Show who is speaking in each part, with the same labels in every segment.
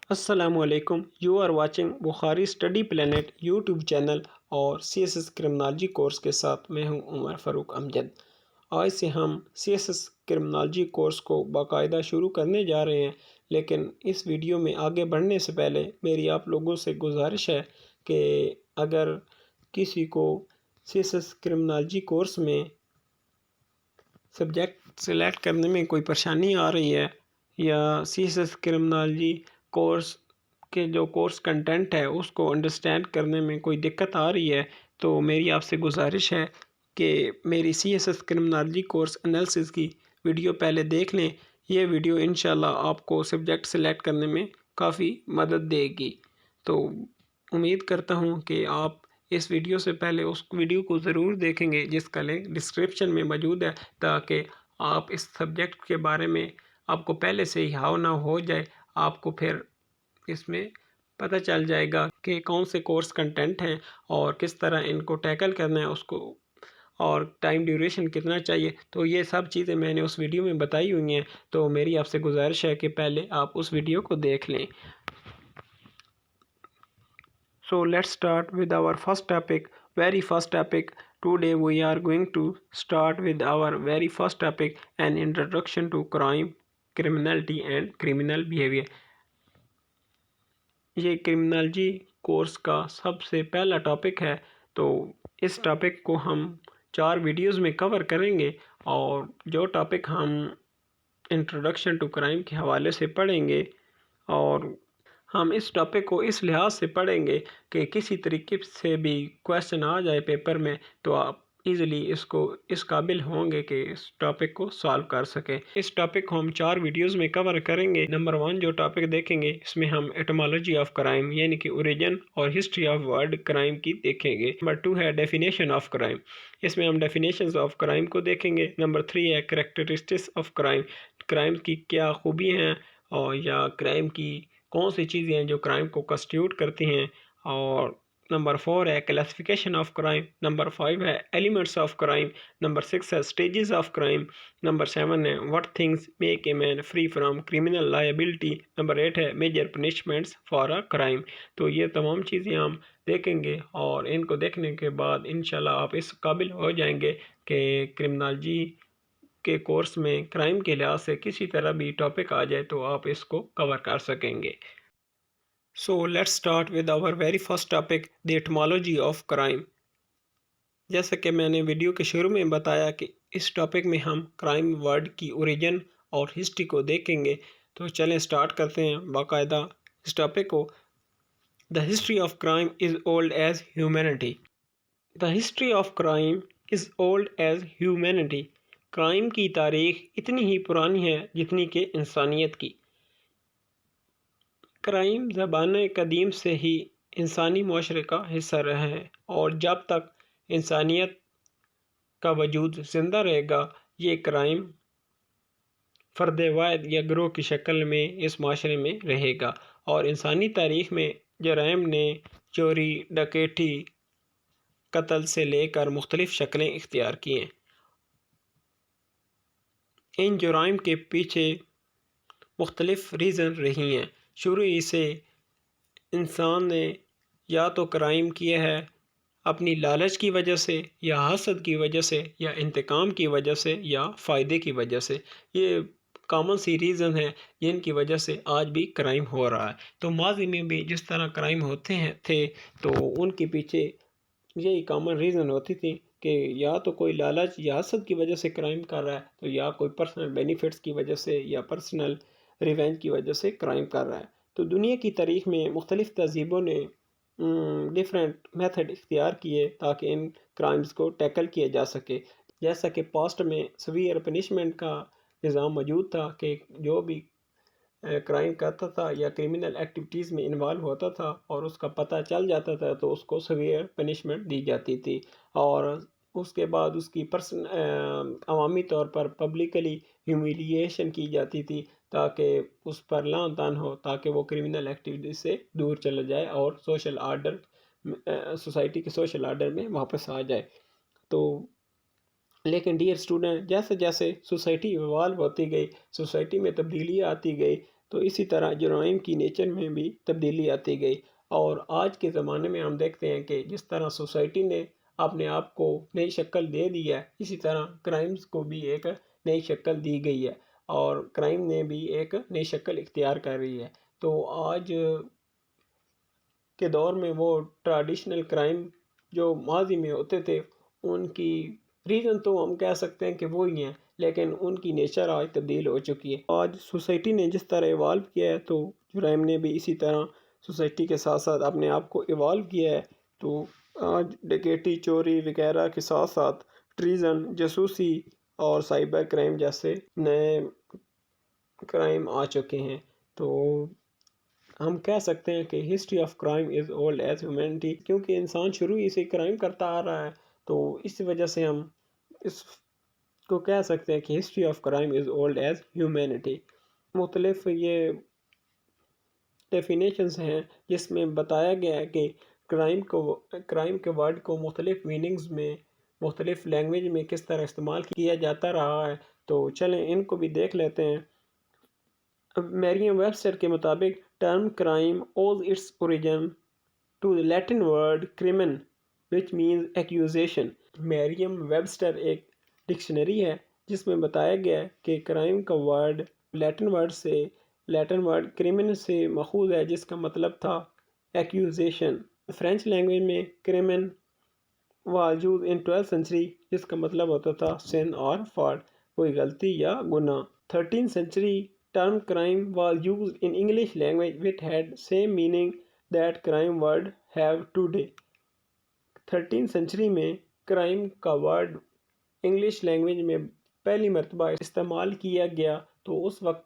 Speaker 1: السلام علیکم، you are watching Bukhari study planet YouTube channel اور C S S criminology course کے ساتھ میں ہوں عمر فاروق امجد۔ آج سے ہم C S S criminology course کو باقاعدہ شروع کرنے جا رہے ہیں، لیکن اس ویڈیو میں آگے بڑھنے سے پہلے میری آپ لوگوں سے گزارش ہے کہ اگر کسی کو C S S criminology course میں سبجیکٹ سلیکٹ کرنے میں کوئی پریشانی آ رہی ہے یا C S S criminology course کے جو کورس کنٹینٹ ہے اس کو انڈرسٹینڈ کرنے میں کوئی دقت آ رہی ہے، تو میری آپ سے گزارش ہے کہ میری C S S criminology course analysis کی ویڈیو پہلے دیکھ لیں۔ یہ ویڈیو انشاءاللہ آپ کو سبجیکٹ سلیکٹ کرنے میں کافی مدد دے گی، تو امید کرتا ہوں کہ آپ اس ویڈیو سے پہلے اس ویڈیو کو ضرور دیکھیں گے جس کا لنک ڈسکرپشن میں موجود ہے، تاکہ آپ اس سبجیکٹ کے بارے میں آپ کو پہلے سے ہی ہاؤ نہ ہو جائے، آپ کو پھر اس میں پتہ چل جائے گا کہ کون سے کورس کنٹینٹ ہیں اور کس طرح ان کو ٹیکل کرنا ہے اس کو، اور ٹائم ڈیوریشن کتنا چاہیے۔ تو یہ سب چیزیں میں نے اس ویڈیو میں بتائی ہوئی ہیں، تو میری آپ سے گزارش ہے کہ پہلے آپ اس ویڈیو کو دیکھ لیں۔ So let's start with our first topic, very first topic. Today we are going to start with our very first topic, an introduction to crime, criminality and criminal behavior. یہ کرمنالوجی کورس کا سب سے پہلا topic ہے، تو اس topic کو ہم 4 videos میں کور کریں گے، اور جو ٹاپک ہم انٹروڈکشن ٹو کرائم کے حوالے سے پڑھیں گے، اور ہم اس ٹاپک کو اس لحاظ سے پڑھیں گے کہ کسی طریقے سے بھی کویشچن آ جائے پیپر میں تو آپ ایزیلی اس قابل ہوں گے کہ اس ٹاپک کو سالو کر سکیں۔ اس ٹاپک کو ہم 4 ویڈیوز میں کور کریں گے۔ نمبر 1 جو ٹاپک دیکھیں گے اس میں ہم ایٹمالوجی آف کرائم یعنی کہ اوریجن اور ہسٹری آف ورڈ کرائم کی دیکھیں گے۔ نمبر 2 ہے ڈیفینیشن آف کرائم، اس میں ہم ڈیفینیشنز آف کرائم کو دیکھیں گے۔ نمبر 3 ہے کریکٹرسٹکس آف کرائم، کرائم کی کیا خوبی ہیں اور یا کرائم کی کون سی چیزیں ہیں جو کرائم کو کنسٹیٹیوٹ کرتی ہیں۔ اور نمبر 4 ہے کلاسیفیکیشن آف کرائم۔ نمبر 5 ہے ایلیمنٹس آف کرائم۔ نمبر 6 ہے اسٹیجز آف کرائم۔ نمبر 7 ہے what things make a man free from criminal liability. Number 8 ہے major punishments for a crime. تو یہ تمام چیزیں ہم دیکھیں گے، اور ان کو دیکھنے کے بعد انشاءاللہ آپ اس قابل ہو جائیں گے کہ کرمنالوجی کے کورس میں کرائم کے لحاظ سے کسی طرح بھی ٹاپک آ جائے تو آپ اس کو کور کر سکیں گے۔ So let's start with our very first topic, the etymology of crime. جیسا کہ میں نے ویڈیو کے شروع میں بتایا کہ اس ٹاپک میں ہم کرائم ورڈ کی اوریجن اور ہسٹری کو دیکھیں گے، تو چلیں سٹارٹ کرتے ہیں باقاعدہ اس ٹاپک کو۔ The history of crime is old as humanity. The history of crime is old as humanity. Crime کی تاریخ اتنی ہی پرانی ہے جتنی کہ انسانیت کی۔ کرائم زمانۂ قدیم سے ہی انسانی معاشرے کا حصہ رہا ہے، اور جب تک انسانیت کا وجود زندہ رہے گا یہ کرائم فرد واحد یا گروہ کی شکل میں اس معاشرے میں رہے گا۔ اور انسانی تاریخ میں جرائم نے چوری، ڈکیتی، قتل سے لے کر مختلف شکلیں اختیار کی ہیں۔ ان جرائم کے پیچھے مختلف ریزن رہی ہیں۔ شروع ہی سے انسان نے یا تو کرائم کیا ہے اپنی لالچ کی وجہ سے، یا حسد کی وجہ سے، یا انتقام کی وجہ سے، یا فائدے کی وجہ سے۔ یہ کامن سی ریزن ہے جن کی وجہ سے آج بھی کرائم ہو رہا ہے۔ تو ماضی میں بھی جس طرح کرائم ہوتے تھے تو ان کے پیچھے یہی کامن ریزن ہوتی تھی کہ یا تو کوئی لالچ یا حسد کی وجہ سے کرائم کر رہا ہے، تو یا کوئی پرسنل بینیفٹس کی وجہ سے یا پرسنل ریونج کی وجہ سے کرائم کر رہا ہے۔ تو دنیا کی تاریخ میں مختلف تہذیبوں نے ڈیفرنٹ میتھڈ اختیار کیے تاکہ ان کرائمز کو ٹیکل کیا جا سکے۔ جیسا کہ پاسٹ میں سویئر پنشمنٹ کا نظام موجود تھا کہ جو بھی کرائم کرتا تھا یا کرمنل ایکٹیویٹیز میں انوالو ہوتا تھا اور اس کا پتہ چل جاتا تھا تو اس کو سویئر پنشمنٹ دی جاتی تھی، اور اس کے بعد اس کی عوامی طور پر پبلکلی ہیومیلیشن کی جاتی تھی تاکہ اس پر لعن طعن ہو، تاکہ وہ کرمنل ایکٹیویٹی سے دور چلا جائے اور سوشل آرڈر، سوسائٹی کے سوشل آرڈر میں واپس آ جائے۔ تو لیکن ڈیئر اسٹوڈنٹ، جیسے جیسے سوسائٹی ایوالو ہوتی گئی، سوسائٹی میں تبدیلی آتی گئی، تو اسی طرح جرائم کی نیچر میں بھی تبدیلی آتی گئی، اور آج کے زمانے میں ہم دیکھتے ہیں کہ جس طرح سوسائٹی نے اپنے آپ کو نئی شکل دے دی ہے، اسی طرح کرائمز کو بھی ایک نئی شکل دی گئی ہے، اور کرائم نے بھی ایک نئی شکل اختیار کر رہی ہے۔ تو آج کے دور میں وہ ٹریڈیشنل کرائم جو ماضی میں ہوتے تھے، ان کی ریزن تو ہم کہہ سکتے ہیں کہ وہی ہیں، لیکن ان کی نیچر آج تبدیل ہو چکی ہے۔ آج سوسائٹی نے جس طرح ایوالو کیا ہے، تو جرائم نے بھی اسی طرح سوسائٹی کے ساتھ ساتھ اپنے آپ کو ایوالو کیا ہے۔ تو آج ڈکیتی، چوری وغیرہ کے ساتھ ساتھ ٹریزن، جاسوسی اور سائبر کرائم جیسے نئے کرائم آ چکے ہیں۔ تو ہم کہہ سکتے ہیں کہ history of crime is old as humanity, کیونکہ انسان شروع ہی سے کرائم کرتا آ رہا ہے، تو اس وجہ سے ہم اس کو کہہ سکتے ہیں کہ history of crime is old as humanity. مختلف یہ ڈیفینیشنز ہیں جس میں بتایا گیا ہے کہ کرائم کے ورڈ کو مختلف میننگز میں، مختلف لینگویج میں کس طرح استعمال کیا جاتا رہا ہے۔ تو چلیں ان کو بھی دیکھ لیتے ہیں۔ میریم ویبسٹر کے مطابق term crime owes its origin to the Latin word crimen, which means accusation۔ Merriam Webster ایک ڈکشنری ہے جس میں بتایا گیا ہے کہ کرائم کا ورڈ لیٹن ورڈ کرمن سے ماخوذ ہے، جس کا مطلب تھا ایکیوزیشن۔ فرینچ لینگویج میں کرمن was used in 12th century، جس کا مطلب ہوتا تھا sin اور fault، کوئی غلطی یا گناہ۔ 13th century term crime was used in English language which had same meaning that crime word have today۔ 13th century میں کرائم کا ورڈ انگلش لینگویج میں پہلی مرتبہ استعمال کیا گیا، تو اس وقت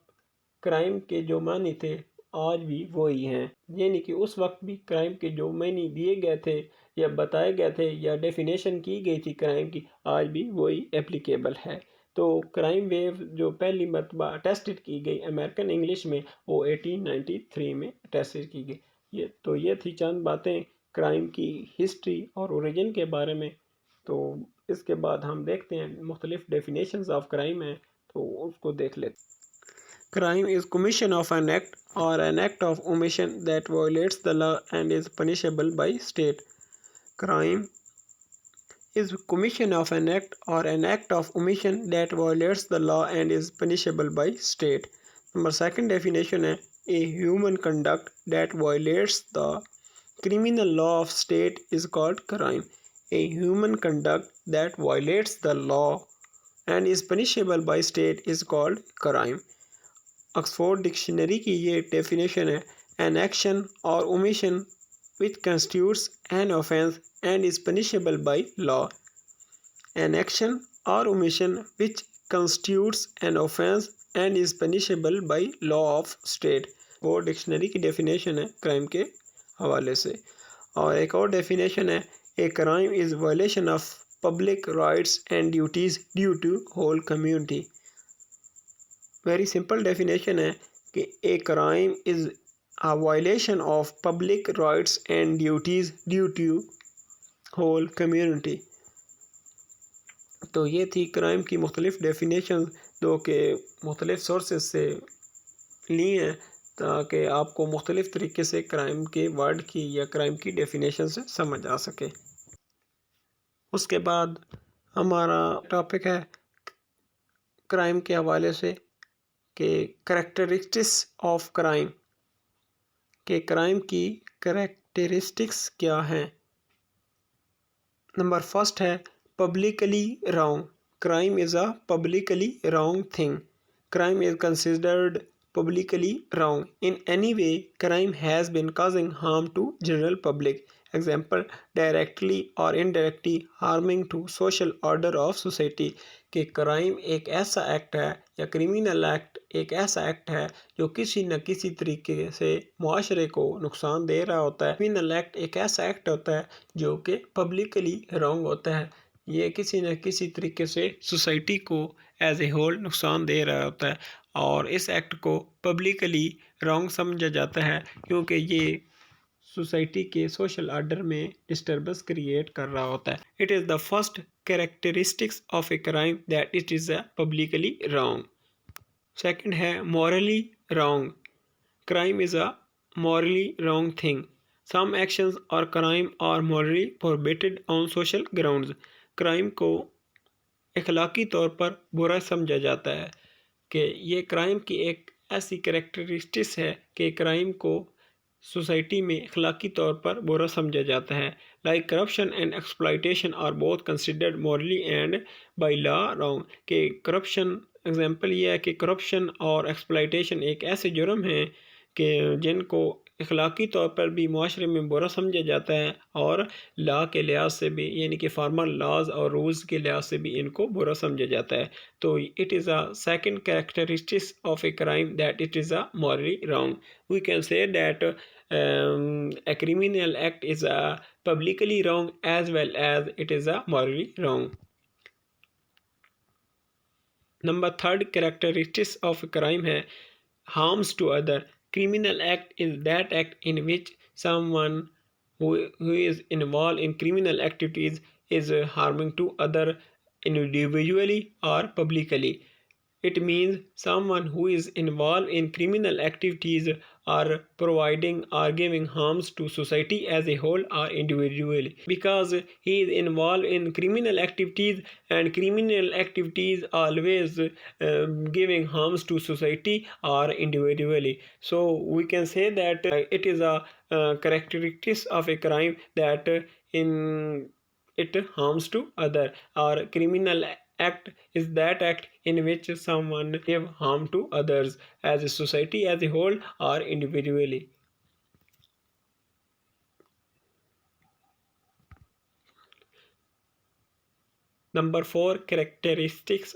Speaker 1: کرائم کے جو معنی تھے آج بھی وہی ہیں، یعنی کہ اس وقت بھی کرائم کے جو معنی دیے گئے تھے یا بتائے گئے تھے یا ڈیفینیشن کی گئی تھی کرائم کی، آج بھی وہی اپلیکیبل ہے۔ تو کرائم ویو جو پہلی مرتبہ ٹیسٹڈ کی گئی امریکن انگلش میں، وہ 1893 میں ٹیسٹڈ کی گئی۔ تو یہ تھی چند باتیں کرائم کی ہسٹری اور اوریجن کے بارے میں۔ تو اس کے بعد ہم دیکھتے ہیں مختلف ڈیفینیشنز آف کرائم ہیں، تو اس کو دیکھ لیتے ہیں۔ Crime is commission of an act or an act of omission that violates the law and is punishable by state۔ Crime is commission of an act or an act of omission that violates the law and is punishable by state۔ Number second definition ہے a human conduct that violates the criminal law of state is called crime۔ A human conduct that violates the law and is punishable by state is called crime۔ Oxford dictionary کی یہ definition ہے an action or omission which constitutes an offense and is punishable by law۔ An action or omission which constitutes an offense and is punishable by law of state۔ وہ dictionary کی definition ہے crime کے حوالے سے۔ اور ایک اور definition ہے a crime is violation of public rights and duties due to whole community۔ Very simple definition ہے کہ a crime is a violation of public rights and duties due two whole community. تو یہ تھی crime کی مختلف definition جو کہ مختلف سورسز سے لی ہیں، تاکہ آپ کو مختلف طریقے سے کرائم کے ورڈ کی یا کرائم کی ڈیفینیشن سے سمجھ آ سکے۔ اس کے بعد ہمارا ٹاپک ہے کرائم کے حوالے سے کہ کریکٹرسٹکس آف کرائم، کہ کرائم کی کریکٹرسٹکس کیا ہیں۔ نمبر فرسٹ ہے publicly wrong. Crime is a publicly wrong thing. Crime is considered publicly wrong in any way crime has been causing harm to general public, example directly or indirectly harming to social order of society۔ کہ crime ایک ایسا act ہے یا criminal act ایک ایسا act ہے جو کسی نہ کسی طریقے سے معاشرے کو نقصان دے رہا ہوتا ہے۔ کریمنل ایکٹ ایک ایسا ایکٹ ہوتا ہے جو کہ پبلکلی رانگ ہوتا ہے، یہ کسی نہ کسی طریقے سے سوسائٹی کو ایز اے ہول نقصان دے رہا ہوتا ہے، اور اس ایکٹ کو پبلکلی رانگ سمجھا جاتا ہے کیونکہ یہ سوسائٹی کے سوشل آرڈر میں ڈسٹربنس کریٹ کر رہا ہوتا ہے۔ It is the first characteristics of a crime that it is a publicly wrong. Second ہے morally wrong. crime is a morally wrong thing. Some actions or crime are morally prohibited on social grounds. Crime کو اخلاقی طور پر برا سمجھا جاتا ہے کہ یہ کرائم کی ایک ایسی کریکٹرسٹکس ہے کہ کرائم کو سوسائٹی میں اخلاقی طور پر برا سمجھا جاتا ہے. Like corruption and exploitation are both considered morally and by law wrong. کہ کرپشن اگزامپل یہ ہے کہ کرپشن اور ایکسپلائٹیشن ایک ایسے جرم ہیں کہ جن کو اخلاقی طور پر بھی معاشرے میں برا سمجھا جاتا ہے اور لا کے لحاظ سے بھی یعنی کہ فارمل لاز اور رولز کے لحاظ سے بھی ان کو برا سمجھا جاتا ہے. تو it is a second characteristics of a crime that it is a morally wrong. We can say that a criminal act is publicly wrong as well as it is morally wrong. Number third characteristics of a crime ہے harms to other. Criminal act is that act in which someone who is involved in criminal activities is harming to other individually or publicly. It means someone who is involved in criminal activities are providing or giving harms to society as a whole or individually, because he is involved in criminal activities, and criminal activities always giving harms to society or individually. So we can say that it is a characteristics of a crime that it harms to other, or criminal act is that act in which someone give harm to others as a society as a whole or individually. Number 4 characteristics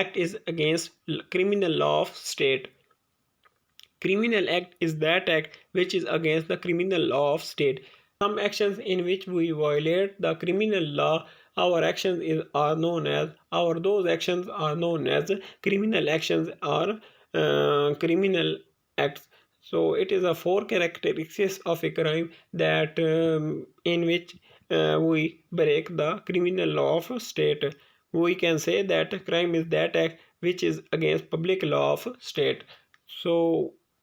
Speaker 1: act is against criminal law of state. Criminal act is that act which is against the criminal law of state. Some actions in which we violate the criminal law, our actions are known as, or those actions are known as criminal actions or criminal acts. So it is a 4 characteristics of a crime that in which we break the criminal law of state. We can say that crime is that act which is against public law of state. So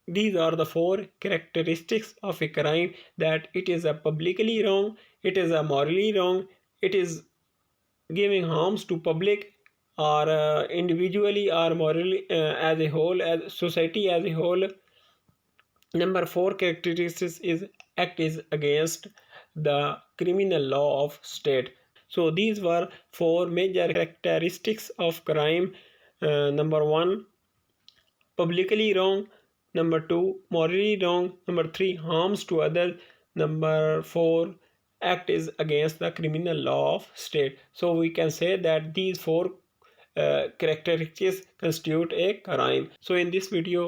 Speaker 1: these are the 4 characteristics of a crime, that it is a publicly wrong, it is a morally wrong, it is giving harms to public or individually or morally as a whole, as society as a whole. Number 4 characteristics is act is against the criminal law of state. So these were 4 major characteristics of crime. Number 1 publicly wrong, number 2 morally wrong, number 3 harms to others, number 4 act is against the criminal law of state. So we can say that these 4 characteristics constitute a crime. So in this video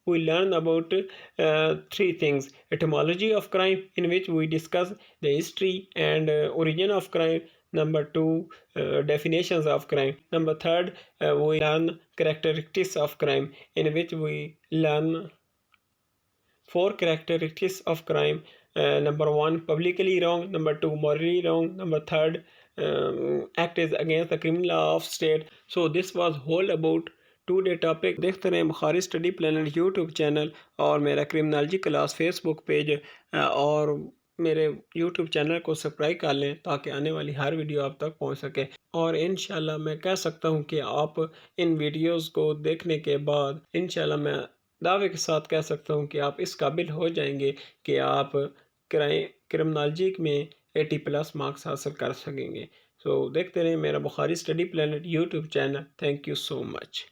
Speaker 1: we learn about 3 things: etymology of crime, in which we discuss the history and origin of crime. Number 2 definitions of crime. Number 3 we learn characteristics of crime, in which we learn 4 characteristics of crime. Number 1 publicly wrong, number 2 morally wrong, number 3 act is against the criminal law of state. So this was whole about today topic. دیکھتے رہیں بخاری study planet YouTube channel اور میرا criminology class face بک page, اور میرے YouTube channel کو subscribe کر لیں تاکہ آنے والی ہر ویڈیو آپ تک پہنچ سکے. اور انشاءاللہ میں کہہ سکتا ہوں کہ آپ ان ویڈیوز کو دیکھنے کے بعد انشاءاللہ میں دعوے کے ساتھ کہہ سکتا ہوں کہ آپ اس قابل ہو جائیں گے کہ آپ کرمنالوجی میں 80+ مارکس حاصل کر سکیں گے. سو دیکھتے رہیں میرا Bukhari study planet YouTube channel. Thank you so much.